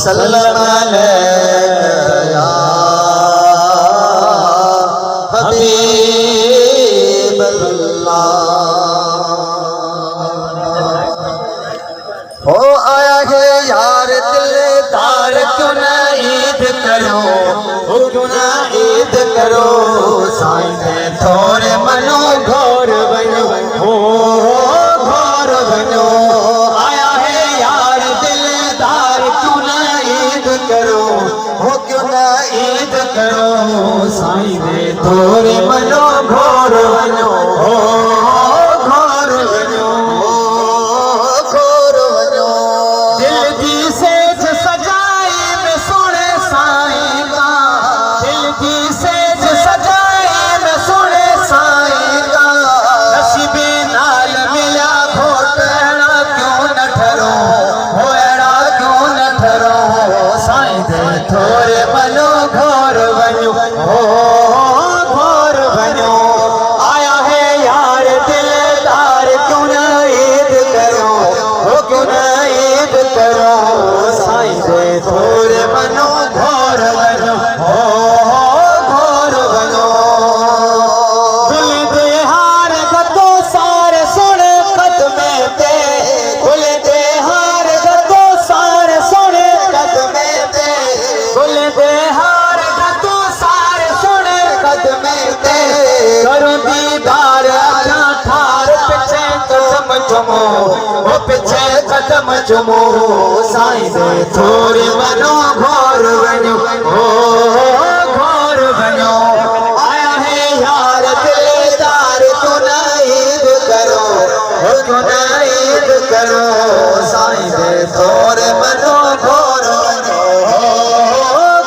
वसल्लम अलैका हबीबल्लाह। हो आया है यार दिलदार, क्यों ना ईद करो, क्यों ना ईद करो, साईं दे थोड़े मनो घोर बनो, हो घोर बनो। आया है यार दिलदार, क्यों ना ईद करो, हो क्यों ना ईद करो, साईं दे थोड़े मनो घोर बनो, हो घोर बनो, घोर बनो। दिल की सेज सजाई में सोने साईं का, दिल की सेज सजाई में सोने साईं का, नसीबे नाल मिला घोटड़ा क्यों न ठरो, होड़ा क्यों न ठरो, साईं दे थोड़े मनो घोर बनो, हो घोर बनो। आया है यार दिलदार, क्यों ना ईद करो, हो क्यों ना ईद करो, साईं दे थोड़े मनो घोर बनो, हो घोर बनो। गुल दे हार गतो सारे सोने कदमे ते, गुल दे हार गतो सारे सोने कदमे ते, गुल दे हार गतो सारे सोने कदमे ते, करो दीदार आजा ठार पिछे कदम चुमो, वो पिछे कदम चुमो, साईं दे थोड़े मनो घोर बनो, हो घोर बनो। आया है यार दिलदार, क्यों ना ईद करो, हो क्यों ना ईद करो, साईं दे थोड़े मनो घोर बनो, हो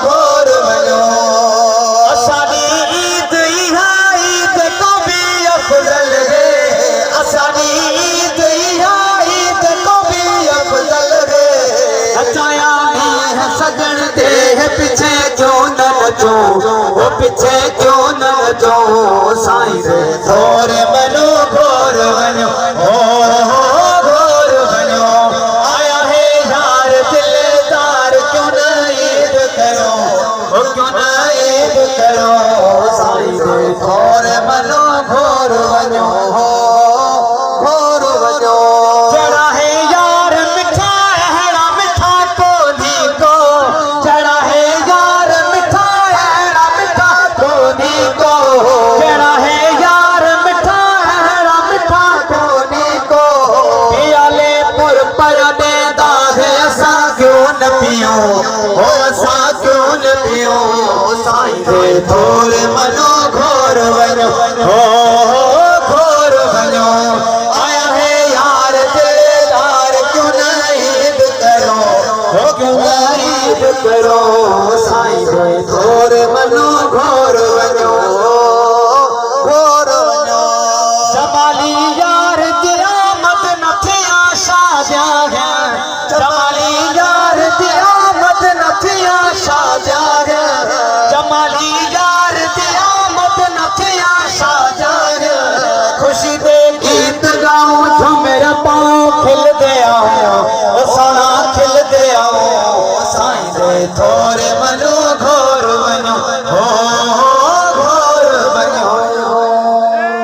घोर बनो। असादी ईद इहा ईद को भी अफजल है, असादी ईद इहा ईद को भी अफजल है, अचाया नहीं है सजन दे पीछे क्यों न नचो, वो पीछे क्यों न नचो, साईं दे थोड़े मनो घोर बनो, हो घोर बनो। आया है यार दिलदार, क्यों ना ईद करो, हो क्यों ना ईद करो, साईं दे थोड़े मनो घोर बनो, हो घोर बनो। चढ़ा है यार मिठा हैड़ा मिठा कोनी को, चढ़ा है यार मिठा हैड़ा मिठा कोनी को, चढ़ा है यार मिठा हैड़ा मिठा कोनी को, पियाले पुर पर दे दाहे असा क्यों न पियो, हो असा क्यों न पियो, साईं दे